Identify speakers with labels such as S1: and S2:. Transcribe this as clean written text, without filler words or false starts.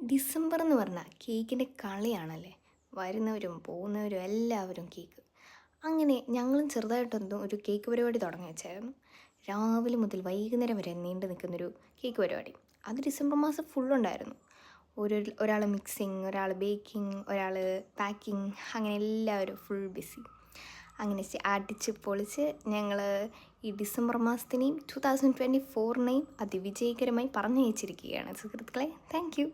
S1: December എന്ന് പറഞ്ഞാൽ കേക്കിൻ്റെ കളിയാണല്ലേ. വരുന്നവരും പോകുന്നവരും എല്ലാവരും കേക്ക്. അങ്ങനെ ഞങ്ങളും ചെറുതായിട്ടൊന്ന് ഒരു കേക്ക് പരിപാടി തുടങ്ങി വെച്ചായിരുന്നു. രാവിലെ മുതൽ വൈകുന്നേരം വരെ നീണ്ടു നിൽക്കുന്നൊരു കേക്ക് പരിപാടി. അത് ഡിസംബർ മാസം ഫുള്ളുണ്ടായിരുന്നു. ഒരാൾ മിക്സിങ്, ഒരാൾ ബേക്കിംഗ്, ഒരാൾ പാക്കിങ്, അങ്ങനെ എല്ലാവരും ഫുൾ ബിസി. അങ്ങനെ അടിച്ച് പൊളിച്ച് ഞങ്ങൾ ഈ ഡിസംബർ മാസത്തിനെയും 2024നെയും അതിവിജയകരമായി പറഞ്ഞയച്ചിരിക്കുകയാണ് സുഹൃത്തുക്കളെ. Thank you.